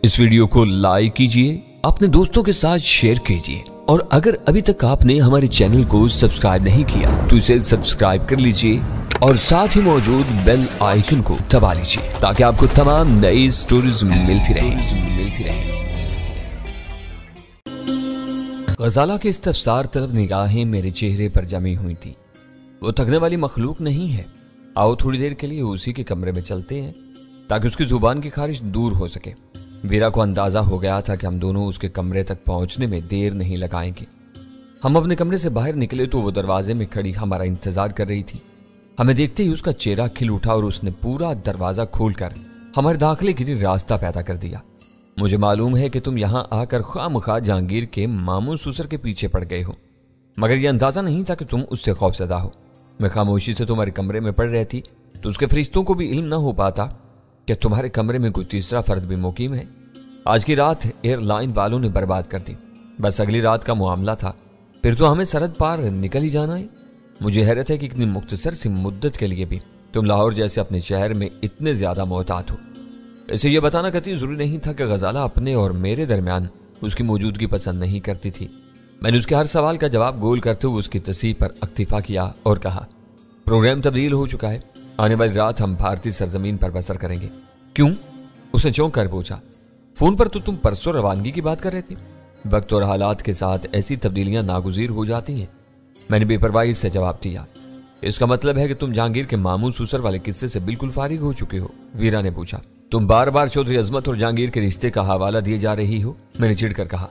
इस वीडियो को लाइक कीजिए, अपने दोस्तों के साथ शेयर कीजिए और अगर अभी तक आपने हमारे चैनल को सब्सक्राइब नहीं किया तो इसे सब्सक्राइब कर लीजिए और साथ ही मौजूद बेल आइकन को दबा लीजिए ताकि आपको तमाम नई स्टोरीज मिलती रहे। गजाला की इस तफसार तरफ निगाहें मेरे चेहरे पर जमी हुई थी। वो थकने वाली मखलूक नहीं है। आओ थोड़ी देर के लिए उसी के कमरे में चलते हैं ताकि उसकी जुबान की खारिश दूर हो सके। वीरा को अंदाजा हो गया था कि हम दोनों उसके कमरे तक पहुंचने में देर नहीं लगाएंगे। हम अपने कमरे से बाहर निकले तो वो दरवाजे में खड़ी हमारा इंतजार कर रही थी। हमें देखते ही उसका चेहरा खिल उठा और उसने पूरा दरवाजा खोलकर हमारे दाखिले के लिए रास्ता पैदा कर दिया। मुझे मालूम है कि तुम यहाँ आकर खामखा जहांगीर के मामू ससुर के पीछे पड़ गए हो, मगर यह अंदाजा नहीं था कि तुम उससे खौफजदा हो। मैं खामोशी से तुम्हारे कमरे में पड़ रहती तो उसके फरिश्तों को भी इल्म न हो पाता कि तुम्हारे कमरे में कोई तीसरा फर्द भी मुकीम है। आज की रात एयरलाइन वालों ने बर्बाद कर दी। बस अगली रात का मामला था, फिर तो हमें सरहद पार निकल ही जाना है। मुझे हैरत है कि इतनी मुख्तसर सी मुद्दत के लिए भी तुम लाहौर जैसे अपने शहर में इतने ज्यादा मोहतात हो। इसे यह बताना कतई जरूरी नहीं था कि गजाला अपने और मेरे दरमियान उसकी मौजूदगी पसंद नहीं करती थी। मैंने उसके हर सवाल का जवाब गोल करते हुए उसकी तस्वीर पर अक्तिफा किया और कहा, प्रोग्राम तब्दील हो चुका है, आने वाली रात हम भारतीय सरजमीन पर बसर करेंगे। क्यों? उसने चौंक कर पूछा। फोन पर तो तुम परसों रवानगी की बात कर रहे थे। वक्त और हालात के साथ ऐसी तब्दीलियां नागुज़ीर हो जाती हैं। मैंने बेपरवाही से जवाब दिया। इसका मतलब है कि तुम जहांगीर के मामू ससुर वाले किस्से से बिल्कुल फारिग हो चुके हो? वीरा ने पूछा। तुम बार बार चौधरी अजमत और जहांगीर के रिश्ते का हवाला दिए जा रही हो, मैंने चिढ़कर कहा।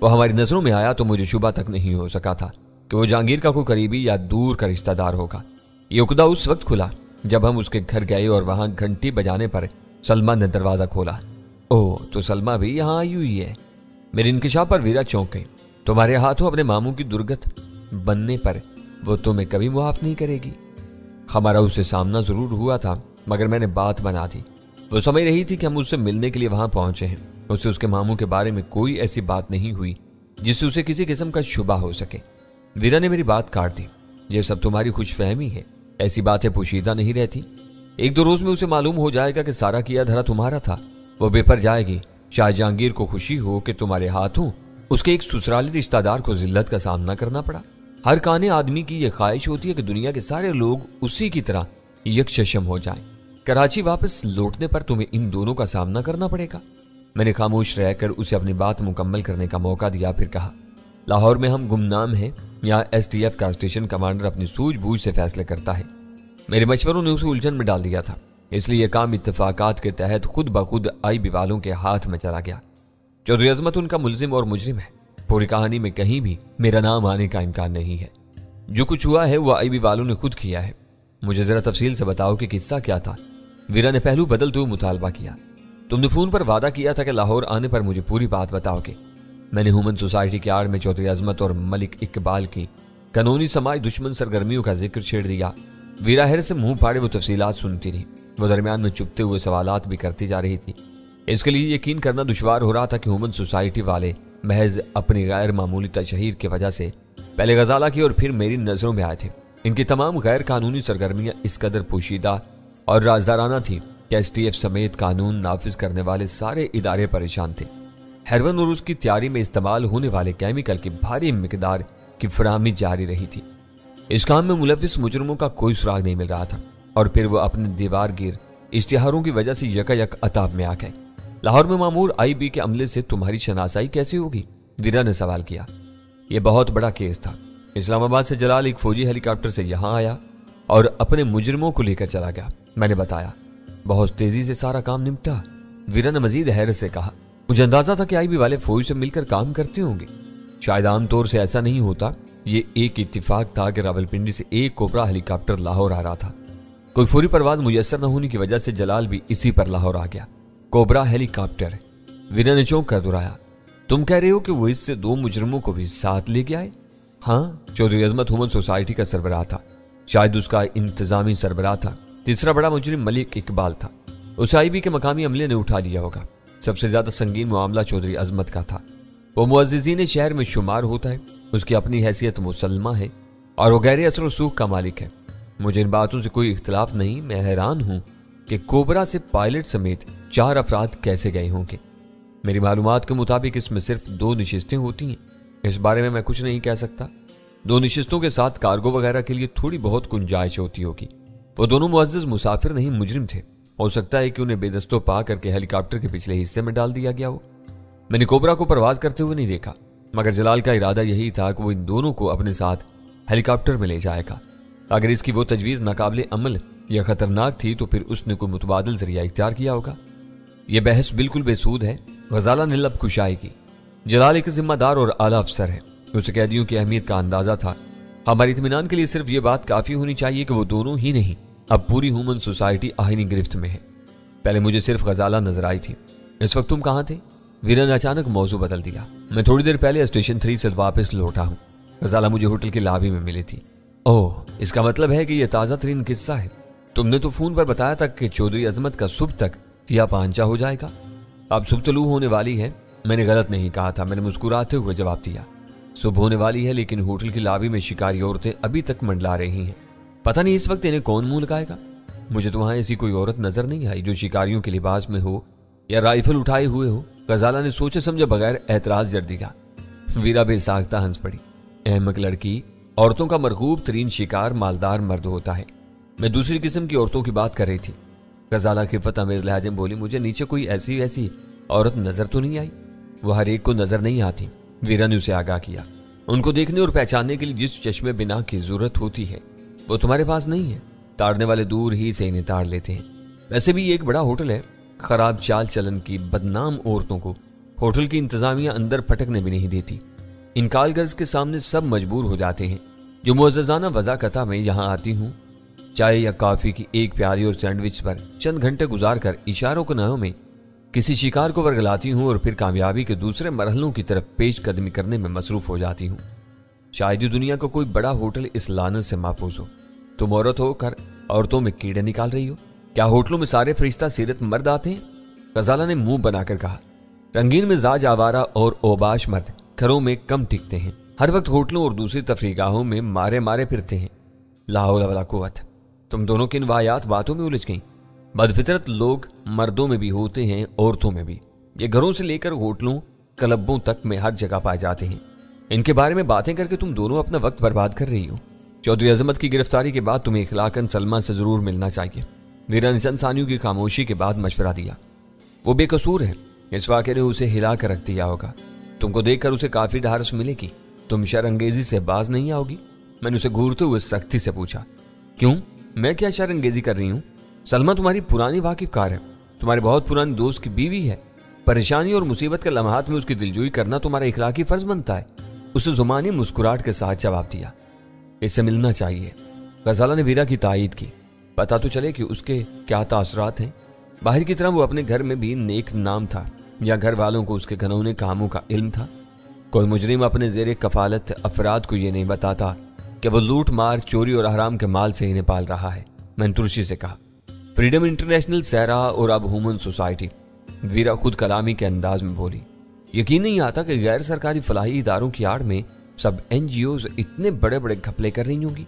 वो हमारी नजरों में आया तो मुझे शुबा तक नहीं हो सका था कि वो जहांगीर का कोई करीबी या दूर का रिश्तेदार होगा। ये उकदा उस वक्त खुला जब हम उसके घर गए और वहां घंटी बजाने पर सलमा ने दरवाजा खोला। ओह, तो सलमा भी यहाँ आई हुई है। मेरे इंकिशाफ पर वीरा चौंक गई। तुम्हारे हाथों अपने मामू की दुर्गत बनने पर वो तुम्हें कभी मुआफ नहीं करेगी। हमारा उससे सामना जरूर हुआ था, मगर मैंने बात बना दी। वो समझ रही थी कि हम उससे मिलने के लिए वहां पहुंचे हैं। उससे उसके मामू के बारे में कोई ऐसी बात नहीं हुई जिससे उसे किसी किस्म का शुबा हो सके। वीरा ने मेरी बात काट दी। यह सब तुम्हारी खुशफहमी है, ऐसी बातें पोशीदा नहीं रहती। एक दो रोज में उसे मालूम हो जाएगा कि सारा किया धरा तुम्हारा था। वो बेपर जाएगी। शायद जहांगीर को खुशी हो कि तुम्हारे हाथों उसके एक ससुराली रिश्तेदार को जिल्लत का सामना करना पड़ा। हर काने आदमी की यह ख्वाहिश होती है कि दुनिया के सारे लोग उसी की तरह यकशशम हो जाएं। कराची वापस लौटने पर तुम्हें इन दोनों का सामना करना पड़ेगा। मैंने खामोश रहकर उसे अपनी बात मुकम्मल करने का मौका दिया, फिर कहा, लाहौर में हम गुमनाम हैं। यहाँ STF का स्टेशन कमांडर अपनी सूझबूझ से फैसले करता है। मेरे मशवरों ने उसे उलझन में डाल दिया था, इसलिए यह काम इत्तेफाकात के तहत खुद ब खुद IB वालों के हाथ में चला गया। चौधरी अजमत उनका मुल्जिम और मुजरिम है। पूरी कहानी में कहीं भी मेरा नाम आने का इम्कान नहीं है। जो कुछ हुआ है वो IB वालों ने खुद किया है। मुझे जरा तफसील से बताओ कि किस्सा क्या था। वीरा ने पहलू बदलते हुए मुतालबा किया। तुमने फोन पर वादा किया था कि लाहौर आने पर मुझे पूरी बात बताओगे। मैंने ह्यूमन सोसाइटी की आड़ में चौधरी अजमत और मलिक इकबाल की कानूनी समाज दुश्मन सरगर्मियों का जिक्र छेड़ दिया। वीरा हैर से मुंह फाड़े वो तफसीलात सुनती रही। वो दरमियान में चुपते हुए सवालात भी करती जा रही थी। इसके लिए यकीन करना दुश्वार हो रहा था कि ह्यूमन सोसाइटी वाले महज अपनी गैर मामूली तशहीर की वजह से पहले गजाला की और फिर मेरी नजरों में आए थे। इनकी तमाम गैर कानूनी सरगर्मियां इस कदर पोशीदा और राजदाराना थी कि STF समेत कानून नाफिज करने वाले सारे इदारे परेशान थे। हेरोइन और उसकी तैयारी में इस्तेमाल होने वाले केमिकल की भारी मिकदार की फराहमी जारी रही थी। इस काम में मुलविस मुजरिमों का कोई सुराग नहीं मिल रहा था और फिर वो अपने दीवार गिर इश्तिहारों की वजह से यकायक अताब में आ गए। लाहौर में मामूर IB के अमले से तुम्हारी शनासाई कैसे होगी? वीरा ने सवाल किया। यह बहुत बड़ा केस था। इस्लामाबाद से जलाल एक फौजी हेलीकॉप्टर से यहाँ आया और अपने मुजरिमों को लेकर चला गया। मैंने बताया। बहुत तेजी से सारा काम निपटा। वीरा ने मजीद हैरत से कहा, मुझे अंदाजा था कि IB वाले फौज से मिलकर काम करते होंगे। शायद आमतौर से ऐसा नहीं होता। ये एक इत्तिफाक था कि रावलपिंडी से एक कोबरा हेलीकॉप्टर लाहौर आ रहा था। कोई फौरी परवाज मुयस्सर न होने की वजह से जलाल भी इसी पर लाहौर आ गया। Cobra helicopter? वीरा ने चौंक कर दोहराया। तुम कह रहे हो कि वो इससे दो मुजरिमों को भी साथ ले गया है? हाँ, चौधरी अजमत ह्यूमन सोसाइटी का सरबराह था। शायद उसका इंतजामी सरबराह था। तीसरा बड़ा मुजरिम मलिक इकबाल था। उस IB के मकामी अमले ने उठा लिया होगा। सबसे ज्यादा संगीन मामला चौधरी अजमत का था। वो मुअज़्ज़िज़ीन शहर में शुमार होता है। उसकी अपनी हैसियत मुसल्मा है और वो गैर असर सूख का मालिक है। मुझे इन बातों से कोई इख्तिलाफ नहीं। मैं हैरान हूं कि कोबरा से पायलट समेत 4 अफराद कैसे गए होंगे। मेरी मालूमात के मुताबिक इसमें सिर्फ 2 नशिस्तें होती हैं। इस बारे में मैं कुछ नहीं कह सकता। 2 नशिस्तों के साथ कार्गो वगैरह के लिए थोड़ी बहुत गुंजाइश होती होगी। वो दोनों मुअज्जज मुसाफिर नहीं, मुजरिम थे। हो सकता है कि उन्हें बेदस्तों पा करके हेलीकॉप्टर के पिछले हिस्से में डाल दिया गया हो। मैंने कोबरा को परवाज करते हुए नहीं देखा, मगर जलाल का इरादा यही था कि वो इन दोनों को अपने साथ हेलीकॉप्टर में ले जाएगा। अगर इसकी वो तजवीज़ नाकाबिले अमल या खतरनाक थी तो फिर उसने कोई मुतबादिल जरिया इख्तियार किया होगा। यह बहस बिल्कुल बेसूद है। गजाला ने लब कुशाई की। जलाल एक जिम्मेदार और आला अफसर है। उसे कैदियों की अहमियत का अंदाजा था। हमारे इत्मीनान के लिए सिर्फ ये बात काफी होनी चाहिए कि वो दोनों ही नहीं, अब पूरी ह्यूमन सोसाइटी आहिनी गिरफ्त में है। पहले मुझे सिर्फ गजाला नजर आई थी। इस वक्त तुम कहाँ थे? वीरा ने अचानक मौजू बदल दिया। मैं थोड़ी देर पहले स्टेशन 3 से वापस लौटा हूँ। गजाला मुझे होटल के लाबी में मिली थी। ओह, इसका मतलब है कि यह ताज़ा तरीन किस्सा है। तुमने तो फोन पर बताया था कि चौधरी अजमत का सुबह तक तिया पांचा हो जाएगा। अब सुबह तलू होने वाली है। मैंने गलत नहीं कहा था, मैंने मुस्कुराते हुए जवाब दिया। सुबह होने वाली है, लेकिन होटल की लाबी में शिकारी औरतें अभी तक मंडला रही हैं। पता नहीं इस वक्त इन्हें कौन मुंह लगाएगा। मुझे तो वहां ऐसी कोई औरत नजर नहीं आई जो शिकारियों के लिबास में हो या राइफल उठाए हुए हो। गजाला ने सोचे समझे बगैर एतराज जड़ दिया। वीरा बेसाख्ता हंस पड़ी। अहमक लड़की, औरतों का मरगूब तरीन शिकार मालदार मर्द होता है। मैं दूसरी किस्म की औरतों की बात कर रही थी। गजाला खिफत अमेज लहजे में बोली, मुझे नीचे कोई ऐसी वैसी औरत नजर तो नहीं आई। वह हर एक को नजर नहीं आती। वीरा ने उसे आगाह किया। उनको देखने और पहचानने के लिए जिस चश्मे बिना की जरूरत होती है वो तुम्हारे पास नहीं है। ताड़ने वाले दूर ही से इन्हें ताड़ लेते हैं। वैसे भी ये एक बड़ा होटल है। खराब चाल चलन की बदनाम औरतों को होटल की इंतजामिया अंदर फटकने भी नहीं देती। इन कालगर्ज के सामने सब मजबूर हो जाते हैं। जो मुअज़्ज़ज़ाना वज़ाकता में यहाँ आती हूँ, चाय या कॉफी की एक प्याली और सैंडविच पर चंद घंटे गुजार कर इशारों के नायों में किसी शिकार को वर्गलाती हूँ और फिर कामयाबी के दूसरे मरहलों की तरफ पेश कदमी करने में मसरूफ हो जाती हूँ। शायद ही दुनिया का कोई बड़ा होटल इस लानत से महफूज हो। तुम औरत होकर औरतों में कीड़े निकाल रही हो। क्या होटलों में सारे फरिश्ता सीरत मर्द आते हैं? गजाला ने मुंह बनाकर कहा। रंगीन मिजाज आवारा और ओबाश मर्द घरों में कम टिकते हैं। हर वक्त होटलों और दूसरी तफरीगाहों में मारे मारे फिरते हैं। ला हौला वला कुव्वत। तुम दोनों की इन वाहियात बातों में उलझ गई। बदफितरत लोग मर्दों में भी होते हैं, औरतों में भी। ये घरों से लेकर होटलों क्लबों तक में हर जगह पाए जाते हैं। इनके बारे में बातें करके तुम दोनों अपना वक्त बर्बाद कर रही हो। चौधरी अजमत की गिरफ्तारी के बाद तुम्हें इखलाकन सलमा से जरूर मिलना चाहिए। वीरा ने चंद सानियों की खामोशी के बाद मशवरा दिया। वो बेकसूर है। इस वाक़े ने उसे हिला कर रख दिया होगा। तुमको देखकर उसे काफी ढारस मिलेगी। तुम शर्मंगेजी से बाज नहीं आओगी? मैंने उसे घूरते हुए सख्ती से पूछा। क्यों? मैं क्या शर्मंगेजी कर रही हूँ? सलमा तुम्हारी पुरानी वाकिफकार है। तुम्हारे बहुत पुरानी दोस्त की बीवी है। परेशानी और मुसीबत के लम्हात में उसकी दिलजोई करना तुम्हारा इखलाकी फर्ज बनता है। उसे जुमानी मुस्कुराहट के साथ जवाब दिया। इससे मिलना चाहिए। गजाला ने वीरा की तायीद की। पता तो चले कि उसके क्या तासरात हैं। बाहर की तरह वो अपने घर में भी नेक नाम था या घर वालों को उसके घनौने कामों का इल्म था। कोई मुजरिम अपने जेर कफालत अफराद को ये नहीं बताता कि वो लूट मार, चोरी और हराम के माल से इन्हें पाल रहा है। मैंने तुर्शी से कहा। फ्रीडम इंटरनेशनल, सहरा और अब ह्यूमन सोसाइटी। वीरा खुद कलामी के अंदाज में बोली। यकीन नहीं आता कि गैर सरकारी फलाही इदारों की आड़ में सब NGOs इतने बड़े बड़े घपले कर रही होंगी।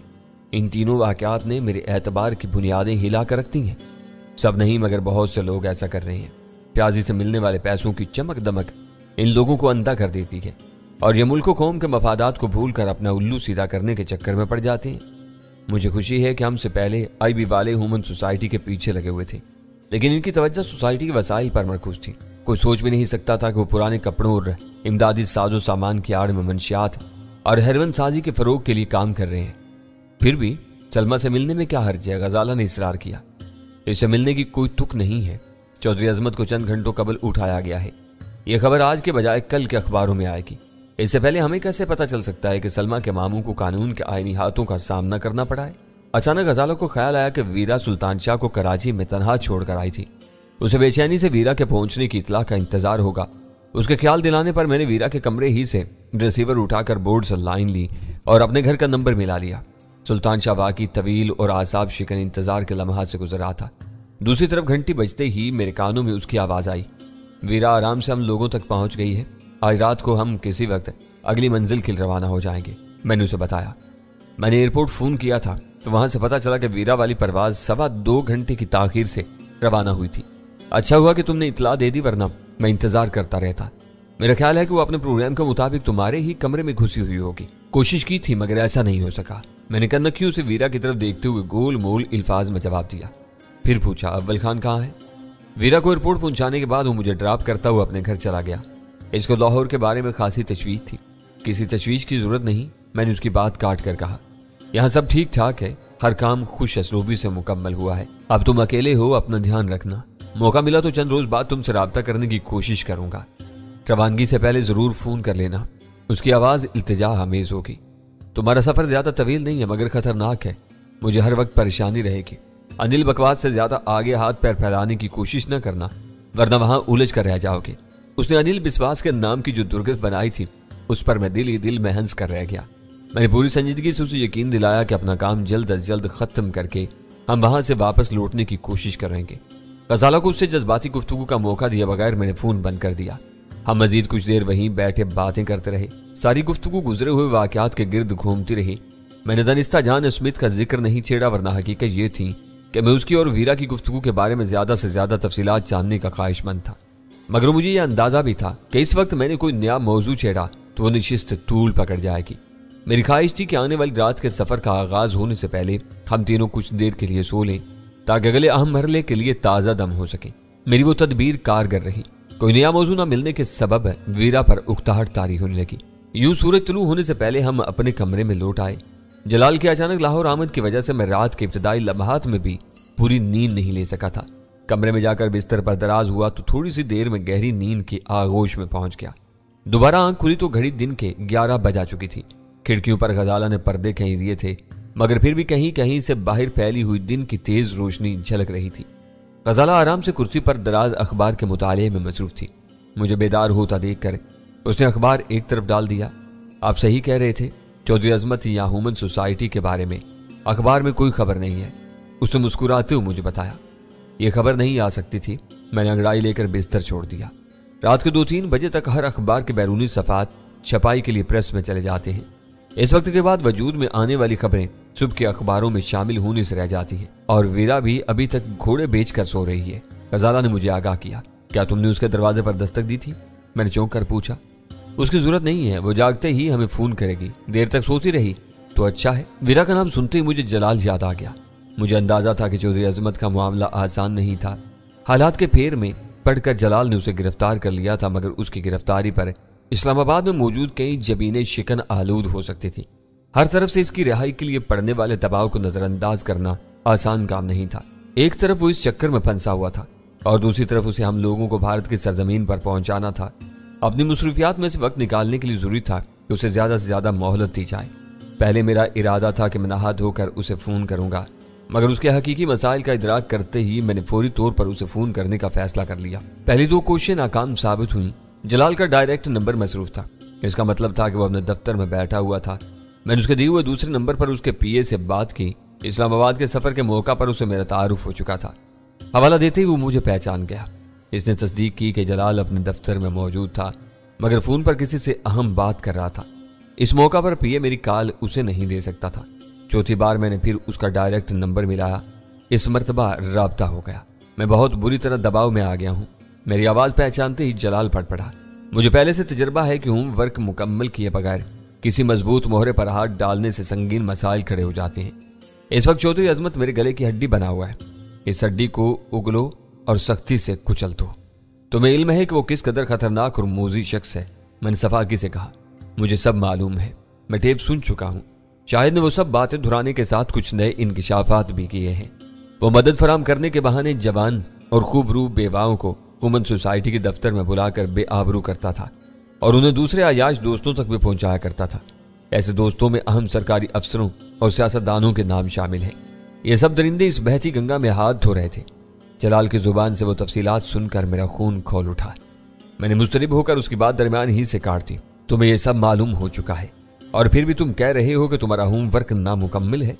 इन तीनों वाक़यात ने मेरे एतबार की बुनियादें हिला कर रखती हैं। सब नहीं मगर बहुत से लोग ऐसा कर रहे हैं। प्याजी से मिलने वाले पैसों की चमक दमक इन लोगों को अंधा कर देती है और ये मुल्क कौम के मफादात को भूल कर अपना उल्लू सीधा करने के चक्कर में पड़ जाते हैं। मुझे खुशी है कि हमसे पहले IB वाले ह्यूमन सोसाइटी के पीछे लगे हुए थे, लेकिन इनकी तवज्जो सोसाइटी के वसाइल पर मरकूज थी। कोई सोच भी नहीं सकता था कि वो पुराने कपड़ों और इमदादी साजो सामान की आड़ में मंशियात और हेरोइन साजी के फरोग के लिए काम कर रहे हैं। फिर भी सलमा से मिलने में क्या हर्ज है? गजाला ने इसरार किया। इससे मिलने की कोई तुक नहीं है। चौधरी अजमत को चंद घंटों कबल उठाया गया है। यह खबर आज के बजाय कल के अखबारों में आएगी। इससे पहले हमें कैसे पता चल सकता है कि सलमा के मामू को कानून के आईनी हाथों का सामना करना पड़ा है? अचानक गजाला को ख्याल आया कि वीरा सुल्तान शाह को कराची में तनहा छोड़कर आई थी। उसे बेचैनी से वीरा के पहुंचने की इतला का इंतजार होगा। उसके ख्याल दिलाने पर मैंने वीरा के कमरे ही से रिसीवर उठाकर बोर्ड से लाइन ली और अपने घर का नंबर मिला लिया। सुल्तान शाह वाकई तवील और आसाब शिकन इंतजार के लम्हात से गुजर रहा था। दूसरी तरफ घंटी बजते ही मेरे कानों में उसकी आवाज आई। वीरा आराम से हम लोगों तक पहुंच गई है। आज रात को हम किसी वक्त अगली मंजिल के लिए रवाना हो जाएंगे, मैंने उसे बताया। मैंने एयरपोर्ट फोन किया था तो वहां से पता चला कि वीरा वाली परवाज 2.25 घंटे की ताखीर से रवाना हुई थी। अच्छा हुआ कि तुमने इतला दे दी, वरना मैं इंतजार करता रहता। मेरा ख्याल है कि वो अपने प्रोग्राम के मुताबिक तुम्हारे ही कमरे में घुसी हुई होगी। कोशिश की थी मगर ऐसा नहीं हो सका। मैंने कनखियों से वीरा की तरफ देखते हुए गोल मोल अल्फाज में जवाब दिया। फिर पूछा, अव्वल खान कहाँ है? वीरा को एयरपोर्ट पहुंचाने के बाद वो मुझे ड्रॉप करता हुआ अपने घर चला गया। इसको लाहौर के बारे में खासी तशवीश थी। किसी तशवीश की जरूरत नहीं, मैंने उसकी बात काट कर कहा। यहाँ सब ठीक ठाक है, हर काम खुश असलूबी से मुकम्मल हुआ है। अब तुम अकेले हो, अपना ध्यान रखना। मौका मिला तो चंद रोज बाद तुमसे राब्ता करने की कोशिश करूंगा। रवानगी से पहले जरूर फोन कर लेना। उसकी आवाज इल्तिजा हमेज होगी। तुम्हारा सफर ज्यादा तवील नहीं है मगर खतरनाक है। मुझे हर वक्त परेशानी रहेगी। अनिल बकवास से ज्यादा आगे हाथ पैर फैलाने की कोशिश न करना, वरना वहां उलझ कर रह जाओगे। उसने अनिल विश्वास के नाम की जो दुर्गत बनाई थी, उस पर मैं दिल ही दिल में हंस कर रह गया। मैंने पूरी संजीदगी से उसे यकीन दिलाया कि अपना काम जल्द अज जल्द खत्म करके हम वहां से वापस लौटने की कोशिश करेंगे। गजाला को उससे जज्बाती गुफ्तगू का मौका दिए बगैर मैंने फोन बंद कर दिया। हम मजीद कुछ देर वहीं बैठे बातें करते रहे। सारी गुफ्तगू गुजरे हुए वाकयात के गिर्द घूमती रही। मैंने दानिस्ता जान स्मिथ का जिक्र नहीं छेड़ा, वरना हकीकत ये थी कि मैं उसकी और वीरा की गुफ्तगू के बारे में ज्यादा से ज्यादा तफसीलात जानने का ख्वाहिशमंद था। मगर मुझे यह अंदाजा भी था कि इस वक्त मैंने कोई नया मौजू छेड़ा तो वो निशिस्त तूल पकड़ जाएगी। मेरी ख्वाहिश थी कि आने वाली रात के सफर का आगाज होने से पहले हम तीनों कुछ देर के लिए सो लें ताकि अगले अहम मरहले के लिए ताज़ा दम हो सके। मेरी वो तदबीर कारगर रही। कोई नया मौजू न मिलने के सबब वीरा पर उकताहट तारी होने लगी। यूं सूरज तुलू होने से पहले हम अपने कमरे में लौट आए। जलाल के अचानक लाहौर आमद की वजह से मैं रात के इब्तदाई लम्हात में भी पूरी नींद नहीं ले सका था। कमरे में जाकर बिस्तर पर दराज हुआ तो थोड़ी सी देर में गहरी नींद की आगोश में पहुंच गया। दोबारा आंख खुली तो घड़ी दिन के 11 बजा चुकी थी। खिड़कियों पर गजाला ने पर्दे खींच दिए थे, मगर फिर भी कहीं कहीं से बाहर फैली हुई दिन की तेज रोशनी झलक रही थी। गजाला आराम से कुर्सी पर दराज अखबार के मुताले में मसरूफ थी। मुझे बेदार होता देखकर उसने अखबार एक तरफ डाल दिया। आप सही कह रहे थे, चौधरी अजमत या ह्यूमन सोसाइटी के बारे में अखबार में कोई खबर नहीं है, उसने मुस्कुराते हुए मुझे बताया। यह खबर नहीं आ सकती थी। मैंने अंगड़ाई लेकर बिस्तर छोड़ दिया। रात के 2-3 बजे तक हर अखबार के बैरूनी सफात छपाई के लिए प्रेस में चले जाते हैं। इस वक्त के बाद वजूद में आने वाली खबरें सुबह के अखबारों में शामिल होने से रह जाती है। और वीरा भी अभी तक घोड़े बेचकर सो रही है। गजाला ने मुझे आगाह किया। क्या तुमने उसके दरवाजे पर दस्तक दी थी? मैंने चौंक कर पूछा। उसकी जरूरत नहीं है, वो जागते ही हमें फोन करेगी। देर तक सोती रही तो अच्छा है। वीरा का नाम सुनते ही मुझे जलाल याद आ गया। मुझे अंदाजा था कि चौधरी अजमत का मामला आसान नहीं था। हालात के फेर में पढ़कर जलाल ने उसे गिरफ्तार कर लिया था, मगर उसकी गिरफ्तारी पर इस्लामाबाद में मौजूद कई जबीने शिकन आलूद हो सकती थी। हर तरफ से इसकी रिहाई के लिए पड़ने वाले दबाव को नजरअंदाज करना आसान काम नहीं था। एक तरफ वो इस चक्कर में फंसा हुआ था और दूसरी तरफ उसे हम लोगों को भारत की सरजमीन पर पहुंचाना था। अपनी मसरूफियात में से वक्त निकालने के लिए जरूरी था कि उसे ज्यादा से ज्यादा मोहलत दी जाए। पहले मेरा इरादा था कि मैं नहा धोकर उसे फोन करूंगा, मगर उसके हकीकी मसाइल का इदराक करते ही मैंने फौरी तौर पर उसे फोन करने का फैसला कर लिया। पहली 2 कोशिशें नाकाम साबित हुई। जलाल का डायरेक्ट नंबर मसरूफ था। इसका मतलब था कि वो अपने दफ्तर में बैठा हुआ था। मैंने उसके दिए हुए दूसरे नंबर पर उसके पीए से बात की। इस्लामाबाद के सफर के मौका पर उसे मेरा तारुफ हो चुका था। हवाला देते ही वो मुझे पहचान गया। इसने तस्दीक की कि जलाल अपने दफ्तर में मौजूद था, मगर फोन पर किसी से अहम बात कर रहा था। इस मौका पर पीए मेरी कॉल उसे नहीं दे सकता था। चौथी बार मैंने फिर उसका डायरेक्ट नंबर मिलाया। इस मर्तबा राब्ता हो गया। मैं बहुत बुरी तरह दबाव में आ गया हूँ। मेरी आवाज पहचानते ही जलाल पड़ा। मुझे पहले से तजर्बा है कि होमवर्क मुकम्मल किए बगैर किसी मजबूत मोहरे पर हाथ डालने से संगीन मसाइल खड़े हो जाते हैं। इस वक्त चौधरी अजमत मेरे गले की हड्डी बना हुआ है। इस हड्डी को उगलो और सख्ती से कुचल दो। तुम्हें इल्म है कि वो किस कदर खतरनाक और मोजी शख्स है। मैंने सफाकी से कहा। मुझे सब मालूम है, मैं टेप सुन चुका हूँ। शाहिद ने वो सब बातें दोहराने के साथ कुछ नए इंकिशाफात भी किए हैं। वो मदद फराम करने के बहाने जवान और खूबरू बेवाओं को ह्यूमन सोसाइटी के दफ्तर में बुलाकर बेआबरू करता था और उन्हें दूसरे अयाश दोस्तों तक भी पहुंचाया करता था। ऐसे दोस्तों में अहम सरकारी अफसरों और सियासतदानों के नाम शामिल हैं। ये सब दरिंदे इस बहती गंगा में हाथ धो रहे थे। जलाल की जुबान से वो तफसीलात सुनकर मेरा खून खौल उठा। मैंने मुस्तरिब होकर उसकी बात दरमियान ही से काट दी। तुम्हें यह सब मालूम हो चुका है और फिर भी तुम कह रहे हो कि तुम्हारा होमवर्क नामुकम्मल है।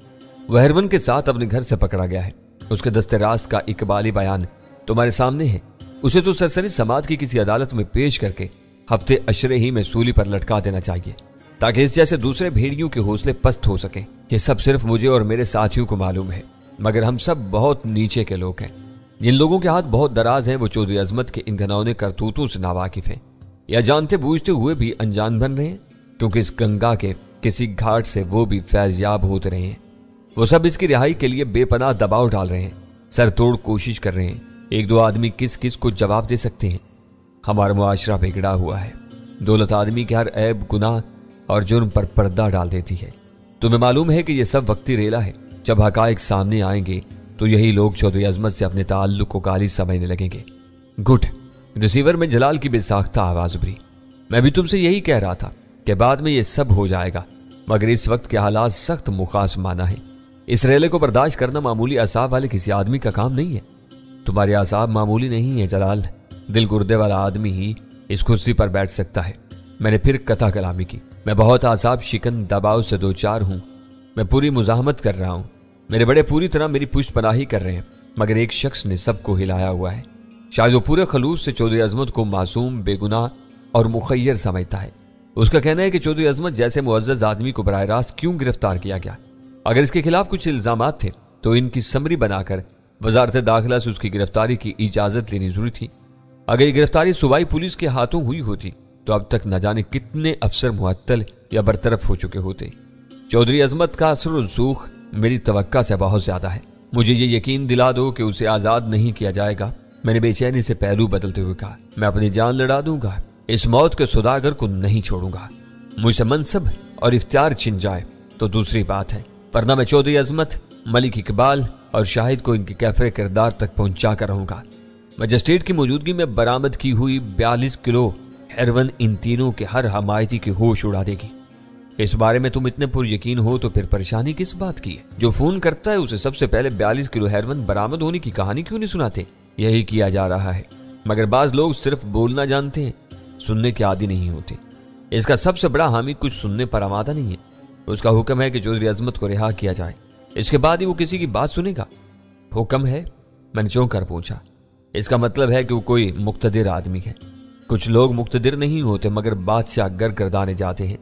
वह हरवन के साथ अपने घर से पकड़ा गया है। उसके दस्ते रास्त का इकबाली बयान तुम्हारे सामने है। उसे तो सरसरी समाज की किसी अदालत में पेश करके हफ्ते अशरे ही में सूली पर लटका देना चाहिए ताकि इस जैसे दूसरे भेड़ियों के हौसले पस्त हो सके। ये सब सिर्फ मुझे और मेरे साथियों को मालूम है, मगर हम सब बहुत नीचे के लोग हैं। جن لوگوں کے ہاتھ بہت دراز ہیں وہ چودھری عظمت کے ان گھنونے کرتوتوں سے ناواقف ہیں، یا جانتے بوجھتے ہوئے بھی انجان بن رہے ہیں، کیونکہ اس گنگا کے کسی گھاٹ سے وہ بھی فیض یاب ہوتے رہے ہیں۔ وہ سب اس کی رہائی کے لیے بے پناہ دباؤ ڈال رہے ہیں، سر توڑ کوشش کر رہے ہیں۔ ایک دو آدمی کس کس کو جواب دے سکتے ہیں؟ ہمارا معاشرہ بگڑا ہوا ہے۔ دولت آدمی کے ہر عیب، گناہ اور جرم پر پردہ ڈال دیتی ہے۔ تمہیں معلوم ہے کہ یہ سب وقتی ریلا ہے، جب حقائق سامنے آئیں گے تو یہی لوگ چودھری عظمت سے اپنے تعلق کو گالی سمجھنے لگیں گے۔ گٹ ریسیور میں جلال کی بے ساختہ آواز ابھری۔ میں بھی تم سے یہی کہہ رہا تھا کہ بعد میں یہ سب ہو جائے گا، مگر اس وقت کے حالات سخت مخاصمانہ ہیں۔ اس ریلے کو برداشت کرنا معمولی اعصاب والے کسی آدمی کا کام نہیں ہے۔ تمہارے اعصاب معمولی نہیں ہیں جلال، دل گردے والا آدمی ہی اس کرسی پر بیٹھ سکتا ہے۔ میں نے پھر قطع کلامی کی۔ میں بہت اعصاب شکن دباؤ سے دوچار ہوں۔ میں پوری مزاحمت کر رہا ہوں، میرے بڑے پوری طرح میری پشت پناہی کر رہے ہیں، مگر ایک شخص نے سب کو ہلایا ہوا ہے۔ شاید وہ پورے خلوص سے چودھری عظمت کو معصوم، بے گناہ اور مخیر سمجھتا ہے۔ اس کا کہنا ہے کہ چودھری عظمت جیسے معزز آدمی کو براہ راست کیوں گرفتار کیا گیا؟ اگر اس کے خلاف کچھ الزامات تھے تو ان کی سمری بنا کر وزارت داخلہ سے اس کی گرفتاری کی اجازت لینی ضروری تھی۔ اگر یہ گرفتاری صوبائی پولیس کے ہاتھوں ہوئی ہوتی تو اب تک نہ جانے کتنے افسر معطل یا برطرف ہو چکے ہوتے۔ چودھری عظمت کا اثر و رسوخ میری توقع سے بہت زیادہ ہے۔ مجھے یہ یقین دلا دو کہ اسے آزاد نہیں کیا جائے گا۔ میں نے بے چینی سے پہلو بدلتے ہوئے کہا، میں اپنی جان لڑا دوں گا، اس موت کے سوداگر کو نہیں چھوڑوں گا۔ مجھ سے منصب اور اختیار چھن جائے تو دوسری بات ہے، ورنہ میں چودھری عظمت، ملک اقبال اور شاہد کو ان کے کیفر کردار تک پہنچا کر رہوں گا۔ مجسٹریٹ کی موجودگی میں برآمد کی ہوئی 42 کلو ہیروین ان تینوں کے ہر حمایتی کے ہوش اڑا دے گی۔ اس بارے میں تم اتنے پر یقین ہو تو پھر پریشانی کس بات کی ہے؟ جو فون کرتا ہے اسے سب سے پہلے 42 کلو ہیروین برآمد ہونے کی کہانی کیوں نہیں سناتے؟ یہی کیا جا رہا ہے، مگر بعض لوگ صرف بولنا جانتے ہیں، سننے کے عادی نہیں ہوتے۔ اس کا سب سے بڑا حامی کچھ سننے پر آمادہ نہیں ہے۔ اس کا حکم ہے کہ چودھری عظمت کو رہا کیا جائے، اس کے بعد ہی وہ کسی کی بات سنے گا۔ حکم ہے؟ میں نے چونک کر پوچھا۔ اس کا مطلب ہے کہ وہ کوئی مقتدر آدمی ہے۔ کچھ لوگ مقتدر نہیں ہوتے مگر بادشاہ گردانے جاتے ہیں۔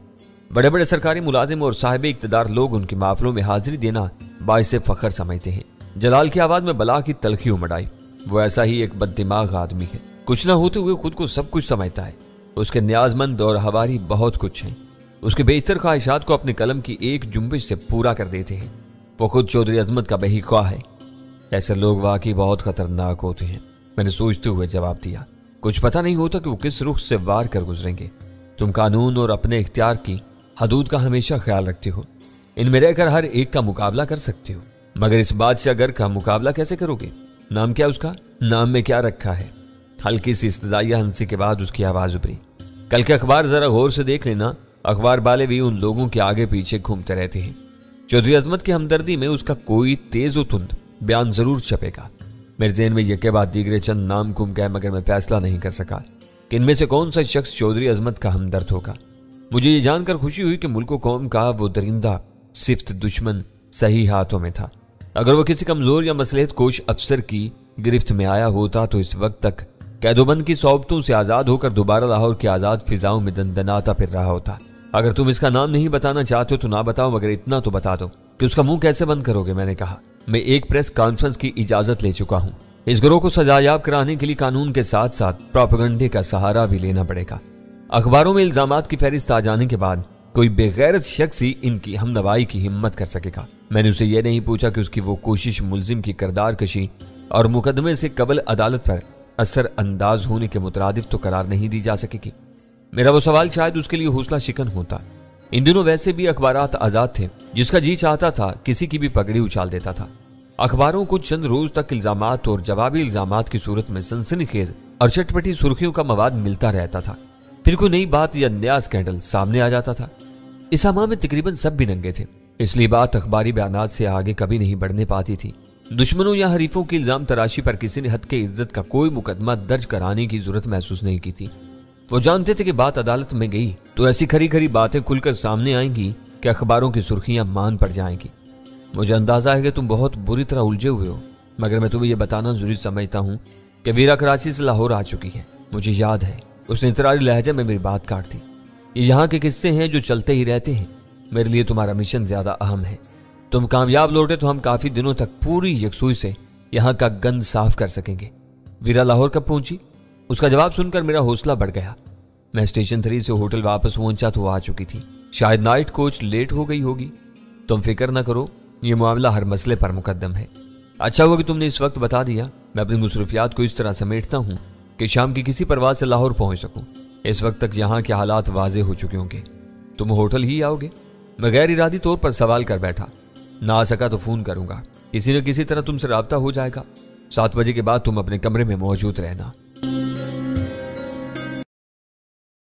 بڑے بڑے سرکاری ملازم اور صاحب اقتدار لوگ ان کے محفلوں میں حاضری دینا باعث فخر سمجھتے ہیں۔ جلال کی آواز میں بلا کی تلخی امڑ آئی۔ وہ ایسا ہی ایک بد دماغ آدمی ہے، کچھ نہ ہوتے ہوئے خود کو سب کچھ سمجھتا ہے۔ اس کے نیاز مند اور ہواری بہت کچھ ہیں۔ اس کے بیشتر خواہشات کو اپنے قلم کی ایک جنبش سے پورا کر دیتے ہیں۔ وہ خود چودھری عظمت کا بہی خواہ ہے۔ ایسے لوگ واقعی بہت خطرناک ہوتے ہیں، میں نے سوچتے ہوئے جواب دیا۔ کچھ پتہ نہیں ہوتا کہ وہ کس رخ سے وار کر گزریں گے۔ تم قانون اور اپنے اختیار کی حدود کا ہمیشہ خیال رکھتے ہو، ان میں رہ کر ہر ایک کا مقابلہ کر سکتے ہو، مگر اس بادشاہ گر کا مقابلہ کیسے کرو گے؟ نام کیا اس کا؟ نام میں کیا رکھا ہے؟ ہلکی سی استدعائیہ ہنسی کے بعد اس کی آواز ابھری۔ کل کے اخبار ذرا غور سے دیکھ لینا، اخبار والے بھی ان لوگوں کے آگے پیچھے گھومتے رہتے ہیں۔ چودھری عظمت کی ہمدردی میں اس کا کوئی تیز و تند بیان ضرور چھپے گا۔ میرے ذہن میں یہ کے بعد دیگرے چند نام گھوم گئے، مگر میں فیصلہ نہیں کر سکا کہ ان میں سے کون سا شخص چودھری عظمت کا ہمدرد ہوگا۔ مجھے یہ جان کر خوشی ہوئی کہ ملک و قوم کا وہ درندہ صفت دشمن صحیح ہاتھوں میں تھا۔ اگر وہ کسی کمزور یا مصلحت کوش افسر کی گرفت میں آیا ہوتا تو اس وقت تک قید و بند کی صحبتوں سے آزاد ہو کر دوبارہ لاہور کی آزاد فضاؤں میں دندناتا پھر رہا ہوتا۔ اگر تم اس کا نام نہیں بتانا چاہتے ہو تو نہ بتاؤ، مگر اتنا تو بتا دو کہ اس کا منہ کیسے بند کرو گے۔ میں نے کہا، میں ایک پریس کانفرنس کی اجازت لے چکا ہوں۔ اس گروہ کو سزایاب کرانے کے لیے قانون کے ساتھ ساتھ پروپیگنڈے کا سہارا بھی لینا پڑے گا۔ اخباروں میں الزامات کی فہرست آ جانے کے بعد کوئی بے غیرت شخص ہی ان کی ہم نوائی کی ہمت کر سکے گا۔ میں نے اسے یہ نہیں پوچھا کہ اس کی وہ کوشش ملزم کی کردار کشی اور مقدمے سے قبل عدالت پر اثر انداز ہونے کے مترادف تو قرار نہیں دی جا سکے گی۔ میرا وہ سوال شاید اس کے لیے حوصلہ شکن ہوتا۔ ان دنوں ویسے بھی اخبارات آزاد تھے، جس کا جی چاہتا تھا کسی کی بھی پگڑی اچھال دیتا تھا۔ اخباروں کو چند روز تک الزامات اور جوابی الزامات کی صورت میں سنسنی خیز اور چٹپٹی سرخیوں کا مواد ملتا رہتا تھا، پھر کوئی نئی بات یا نیا اسکینڈل سامنے آ جاتا تھا۔ اس ہمہ میں تقریباً سب بھی ننگے تھے، اس لیے بات اخباری بیانات سے آگے کبھی نہیں بڑھنے پاتی تھی۔ دشمنوں یا حریفوں کی الزام تراشی پر کسی نے حد کے عزت کا کوئی مقدمہ درج کرانے کی ضرورت محسوس نہیں کی تھی۔ وہ جانتے تھے کہ بات عدالت میں گئی تو ایسی کھری کھری باتیں کھل کر سامنے آئیں گی کہ اخباروں کی سرخیاں مان پڑ جائیں گی۔ مجھے اندازہ ہے کہ تم بہت بری طرح الجھے ہوئے ہو، مگر میں تمہیں یہ بتانا ضروری سمجھتا ہوں کہ ویرا کراچی سے لاہور آ چکی ہے۔ مجھے یاد ہے اس نے اضطراری لہجے میں میری بات کاٹ دی۔ یہ یہاں کے قصے ہیں جو چلتے ہی رہتے ہیں، میرے لیے تمہارا مشن زیادہ اہم ہے۔ تم کامیاب لوٹے تو ہم کافی دنوں تک پوری یکسوئی سے यहाँ का गंद साफ कर सकेंगे। वीरा लाहौर कब पहुंची? उसका जवाब सुनकर मेरा हौसला बढ़ गया। मैं स्टेशन 3 से होटल वापस पहुंचा तो आ चुकी थी। शायद नाइट कोच लेट हो गई होगी। तुम फिक्र ना करो, ये मामला हर मसले पर मुकद्दम है। अच्छा हुआ कि तुमने इस वक्त बता दिया। मैं अपनी मसरूफियात को इस तरह समेटता हूँ कि शाम की किसी परवाज से लाहौर पहुंच सकूं। इस वक्त तक यहाँ के हालात वाजे हो चुके होंगे। तुम होटल ही आओगे? मैं गैर इरादी तौर पर सवाल कर बैठा। ना आ सका तो फोन करूंगा, किसी न किसी तरह तुमसे राब्ता हो जाएगा। 7 बजे के बाद तुम अपने कमरे में मौजूद रहना।